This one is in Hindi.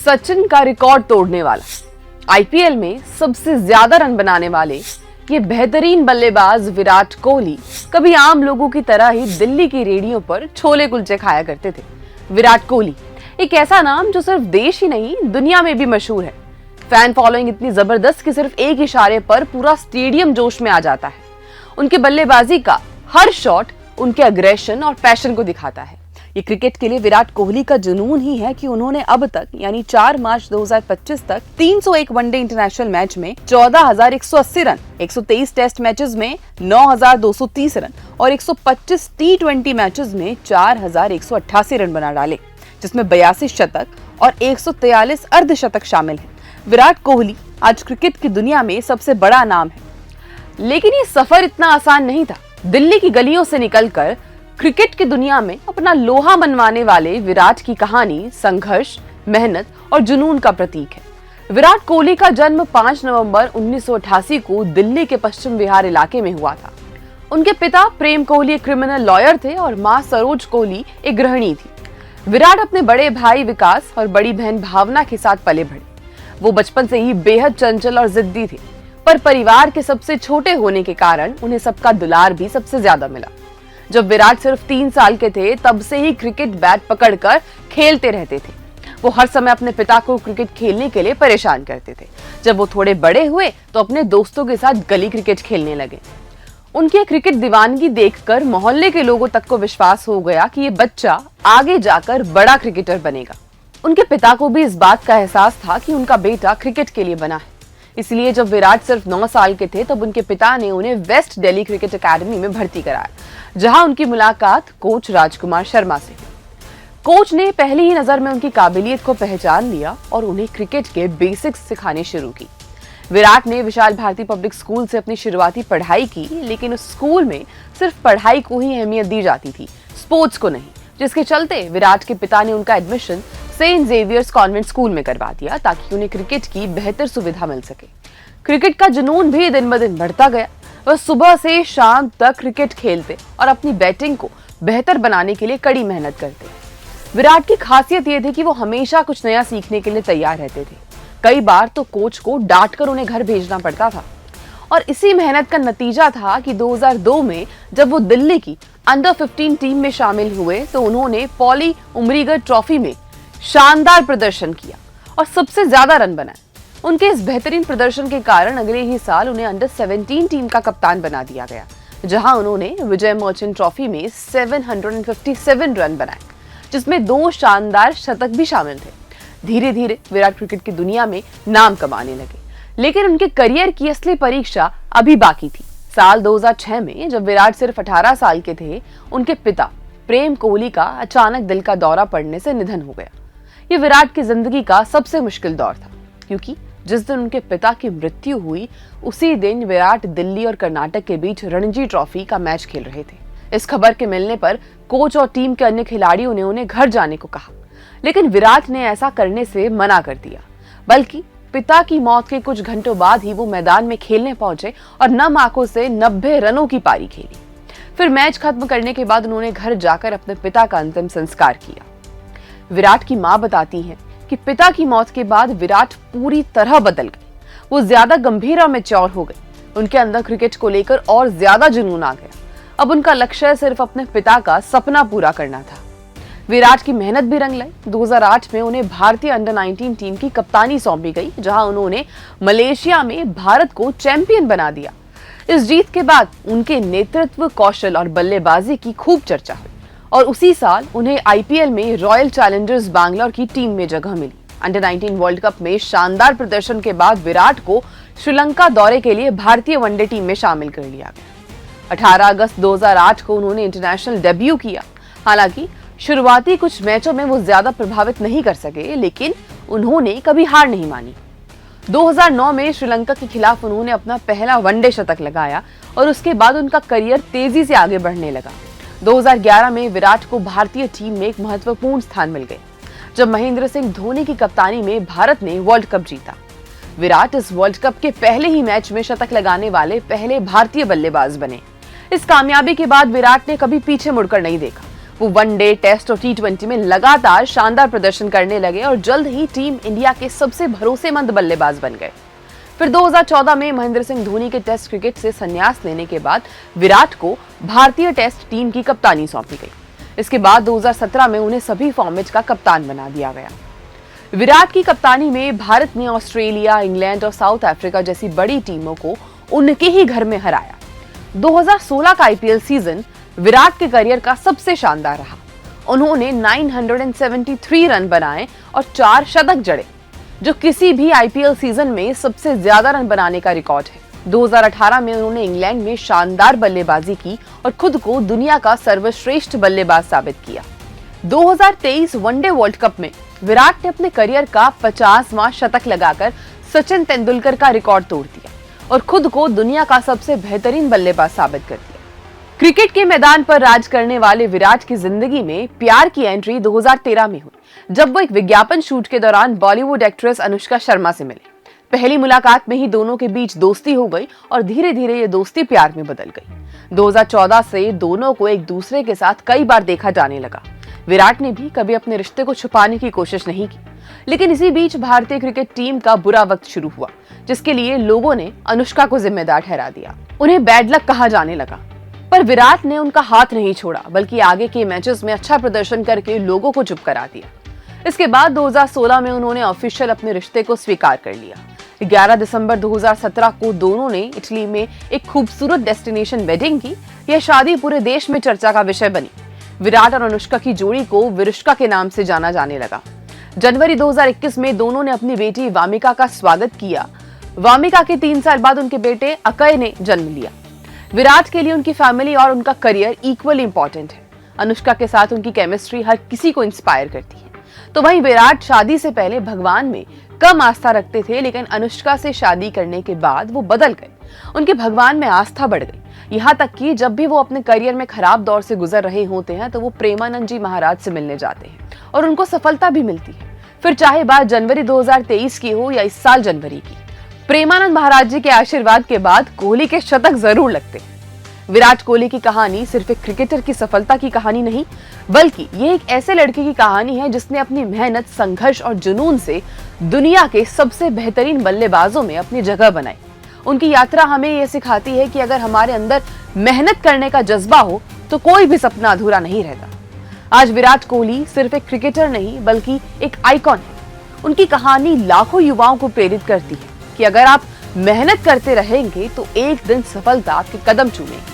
सचिन का रिकॉर्ड तोड़ने वाला, आईपीएल में सबसे ज्यादा रन बनाने वाले ये बेहतरीन बल्लेबाज विराट कोहली कभी आम लोगों की तरह ही दिल्ली की रेडियो पर छोले कुलचे खाया करते थे। विराट कोहली एक ऐसा नाम जो सिर्फ देश ही नहीं दुनिया में भी मशहूर है। फैन फॉलोइंग इतनी जबरदस्त कि सिर्फ एक इशारे पर पूरा स्टेडियम जोश में आ जाता है। उनके बल्लेबाजी का हर शॉट उनके अग्रेशन और पैशन को दिखाता है। ये क्रिकेट के लिए विराट कोहली का जुनून ही है कि उन्होंने अब तक यानी 4 मार्च 2025 तक 301 वनडे इंटरनेशनल मैच में 14,180 रन, 123 टेस्ट मैचेस में 9,230 रन और 125 टी20 मैचेस में 4,188 रन बना डाले, जिसमें 82 शतक और 143 अर्धशतक शामिल हैं। विराट कोहली आज क्रिकेट की दुनिया में सबसे बड़ा नाम है, लेकिन ये सफर इतना आसान नहीं था। दिल्ली की गलियों से निकलकर क्रिकेट की दुनिया में अपना लोहा मनवाने वाले विराट की कहानी संघर्ष, मेहनत और जुनून का प्रतीक है। विराट कोहली का जन्म 5 नवंबर 1988 को दिल्ली के पश्चिम विहार इलाके में हुआ था। उनके पिता प्रेम कोहली एक क्रिमिनल लॉयर थे और मां सरोज कोहली एक गृहिणी थी। विराट अपने बड़े भाई विकास और बड़ी बहन भावना के साथ पले बढ़े। वो बचपन से ही बेहद चंचल और जिद्दी थे, पर परिवार के सबसे छोटे होने के कारण उन्हें सबका दुलार भी सबसे ज्यादा मिला। जब विराट सिर्फ 3 साल के थे तब से ही क्रिकेट बैट पकड़कर खेलते रहते थे। वो हर समय अपने पिता को क्रिकेट खेलने के लिए परेशान करते थे। जब वो थोड़े बड़े हुए तो अपने दोस्तों के साथ गली क्रिकेट खेलने लगे। उनकी क्रिकेट दीवानगी देखकर मोहल्ले के लोगों तक को विश्वास हो गया कि ये बच्चा आगे जाकर बड़ा क्रिकेटर बनेगा। उनके पिता को भी इस बात का एहसास था कि उनका बेटा क्रिकेट के लिए बना है। इसलिए जब विराट सिर्फ 9 साल के थे तब उनके पिता ने उन्हें वेस्ट दिल्ली क्रिकेट एकेडमी में भर्ती कराया, जहां उनकी मुलाकात कोच राजकुमार शर्मा से हुई। कोच ने पहली ही नजर में उनकी काबिलियत को पहचान लिया और उन्हें क्रिकेट के बेसिक्स सिखाने शुरू की। विराट ने विशाल भारती पब्लिक स्कूल से अपनी शुरुआती पढ़ाई की, लेकिन उस स्कूल में सिर्फ पढ़ाई को ही अहमियत दी जाती थी, स्पोर्ट्स को नहीं, जिसके चलते विराट के पिता ने उनका admission saint Xavier's convent school में करवा दिया ताकि उन्हें क्रिकेट की बेहतर सुविधा मिल सके। क्रिकेट का जुनून भी दिन ब दिन बढ़ता गया। वह सुबह से शाम तक क्रिकेट खेलते और अपनी बैटिंग को बेहतर बनाने के लिए कड़ी मेहनत करते। विराट की खासियत यह थी कि वो हमेशा कुछ नया सीखने के लिए तैयार रहते थे। कई बार तो कोच को डांटकर उन्हें घर भेजना पड़ता था, और इसी मेहनत का नतीजा था कि 2002 में जब वो दिल्ली की अंडर 15 टीम में शामिल हुए तो उन्होंने पॉली उमरीगर ट्रॉफी में शानदार प्रदर्शन किया और सबसे ज्यादा रन बनाए। उनके इस बेहतरीन प्रदर्शन के कारण अगले ही साल उन्हें अंडर 17 टीम का कप्तान बना दिया गया, जहां उन्होंने विजय मर्चेंट ट्रॉफी में 757 रन बनाए, जिसमें 2 शानदार शतक भी शामिल थे। धीरे धीरे विराट क्रिकेट की दुनिया में नाम कमाने लगे, लेकिन उनके करियर की असली परीक्षा अभी बाकी थी। साल 2006 में जब विराट सिर्फ 18 साल के थे, उनके पिता प्रेम कोहली का अचानक दिल का दौरा पड़ने से निधन हो गया। ये विराट की जिंदगी का सबसे मुश्किल दौर था, क्योंकि जिस दिन उनके पिता की मृत्यु हुई उसी दिन विराट दिल्ली और कर्नाटक के बीच रणजी ट्रॉफी का मैच खेल रहे थे। इस खबर के मिलने पर कोच और टीम के अन्य खिलाड़ियों ने उन्हें घर जाने को कहा, लेकिन विराट ने ऐसा करने से मना कर दिया। बल्कि पिता की मौत के कुछ घंटों बाद ही वो मैदान में खेलने पहुंचे और नम आंखों से 90 रनों की पारी खेली। फिर मैच खत्म करने के बाद उन्होंने घर जाकर अपने पिता का अंतिम संस्कार किया। विराट की मां बताती हैं कि पिता की मौत के बाद विराट पूरी तरह बदल गए। वो ज्यादा गंभीर और मैच्योर हो गए। उनके अंदर क्रिकेट को लेकर और ज्यादा जुनून आ गया। अब उनका लक्ष्य सिर्फ अपने पिता का सपना पूरा करना था। विराट की मेहनत भी रंग लाई। 2008 में उन्हें भारतीय अंडर 19 टीम की कप्तानी सौंपी गई, जहां उन्होंने मलेशिया में भारत को चैंपियन बना दिया। इस जीत के बाद उनके नेतृत्व, कौशल और बल्लेबाजी की खूब चर्चा हुई, और उसी साल उन्हें आईपीएल में रॉयल चैलेंजर्स बैंगलोर की टीम में जगह मिली। अंडर 19 वर्ल्ड कप में शानदार प्रदर्शन के बाद विराट को श्रीलंका दौरे के लिए भारतीय वनडे टीम में शामिल कर लिया गया। 18 अगस्त 2008 को उन्होंने इंटरनेशनल डेब्यू किया। हालांकि शुरुआती कुछ मैचों में वो ज्यादा प्रभावित नहीं कर सके, लेकिन उन्होंने कभी हार नहीं मानी। 2009 में श्रीलंका के खिलाफ उन्होंने अपना पहला वनडे शतक लगाया और उसके बाद उनका करियर तेजी से आगे बढ़ने लगा। 2011 में विराट को भारतीय टीम में एक महत्वपूर्ण स्थान मिल गए, जब महेंद्र सिंह धोनी की कप्तानी में भारत ने वर्ल्ड कप जीता। विराट इस वर्ल्ड कप के पहले ही मैच में शतक लगाने वाले पहले भारतीय बल्लेबाज बने। इस कामयाबी के बाद विराट ने कभी पीछे मुड़कर नहीं देखा। वो वनडे, टेस्ट और T20 में लगातार शानदार प्रदर्शन करने लगे और जल्द ही टीम इंडिया के सबसे भरोसेमंद बल्लेबाज बन गए। फिर 2014 में महेंद्र सिंह धोनी के टेस्ट क्रिकेट से संन्यास लेने के बाद विराट को भारतीय टेस्ट टीम की कप्तानी सौंपी गई। इसके बाद 2017 में उन्हें सभी फॉर्मेट का कप्तान बना दिया गया। विराट की कप्तानी में भारत ने ऑस्ट्रेलिया, इंग्लैंड और साउथ अफ्रीका जैसी बड़ी टीमों को उनके ही घर में हराया। 2016 का आईपीएल सीजन विराट के करियर का सबसे शानदार रहा। उन्होंने 973 रन बनाए और 4 शतक जड़े, जो किसी भी आईपीएल सीजन में सबसे ज्यादा रन बनाने का रिकॉर्ड है। 2018 में उन्होंने इंग्लैंड में शानदार बल्लेबाजी की और खुद को दुनिया का सर्वश्रेष्ठ बल्लेबाज साबित किया। 2023 वनडे वर्ल्ड कप में विराट ने अपने करियर का 50वां शतक लगाकर सचिन तेंदुलकर का रिकॉर्ड तोड़ दिया और खुद को दुनिया का सबसे बेहतरीन बल्लेबाज साबित कर दिया। क्रिकेट के मैदान पर राज करने वाले विराट की जिंदगी में प्यार की एंट्री 2013 में हुई, जब वो एक विज्ञापन शूट के दौरान बॉलीवुड एक्ट्रेस अनुष्का शर्मा से मिले। पहली मुलाकात में ही दोनों के बीच दोस्ती हो गई और धीरे धीरे ये दोस्ती प्यार में बदल गई। 2014 से दोनों को एक दूसरे के साथ कई बार देखा जाने लगा। विराट ने भी कभी अपने रिश्ते को छुपाने की कोशिश नहीं की, लेकिन इसी बीच भारतीय क्रिकेट टीम का बुरा वक्त शुरू हुआ, जिसके लिए लोगों ने अनुष्का को जिम्मेदार ठहरा दिया। उन्हें बैड लक कहा जाने लगा, पर विराट ने उनका हाथ नहीं छोड़ा, बल्कि आगे के मैचेस में अच्छा प्रदर्शन करके लोगों को चुप करा दिया। इसके बाद 2016 में उन्होंने ऑफिशियल अपने रिश्ते को स्वीकार कर लिया। 11 दिसंबर 2017 को दोनों ने इटली में एक खूबसूरत डेस्टिनेशन वेडिंग की। यह शादी पूरे देश में चर्चा का विषय बनी। विराट और अनुष्का की जोड़ी को विरुष्का के नाम से जाना जाने लगा। जनवरी 2021 में दोनों ने अपनी बेटी वामिका का स्वागत किया। वामिका के 3 साल बाद उनके बेटे अकय ने जन्म लिया। विराट के लिए उनकी फैमिली और उनका करियर इक्वली इंपॉर्टेंट है। अनुष्का के साथ उनकी केमिस्ट्री हर किसी को इंस्पायर करती है। तो वहीं विराट शादी से पहले भगवान में कम आस्था रखते थे, लेकिन अनुष्का से शादी करने के बाद वो बदल गए। उनकी भगवान में आस्था बढ़ गई, यहाँ तक कि जब भी वो अपने करियर में खराब दौर से गुजर रहे होते हैं तो वो प्रेमानंद जी महाराज से मिलने जाते हैं और उनको सफलता भी मिलती है। फिर चाहे बात जनवरी 2023 की हो या इस साल जनवरी की, प्रेमानंद महाराज जी के आशीर्वाद के बाद कोहली के शतक जरूर लगते हैं। विराट कोहली की कहानी सिर्फ एक क्रिकेटर की सफलता की कहानी नहीं, बल्कि ये एक ऐसे लड़के की कहानी है जिसने अपनी मेहनत, संघर्ष और जुनून से दुनिया के सबसे बेहतरीन बल्लेबाजों में अपनी जगह बनाई। उनकी यात्रा हमें ये सिखाती है कि अगर हमारे अंदर मेहनत करने का जज्बा हो तो कोई भी सपना अधूरा नहीं रहता। आज विराट कोहली सिर्फ एक क्रिकेटर नहीं, बल्कि एक आइकॉन है। उनकी कहानी लाखों युवाओं को प्रेरित करती है कि अगर आप मेहनत करते रहेंगे तो एक दिन सफलता आपके कदम चूमेगी।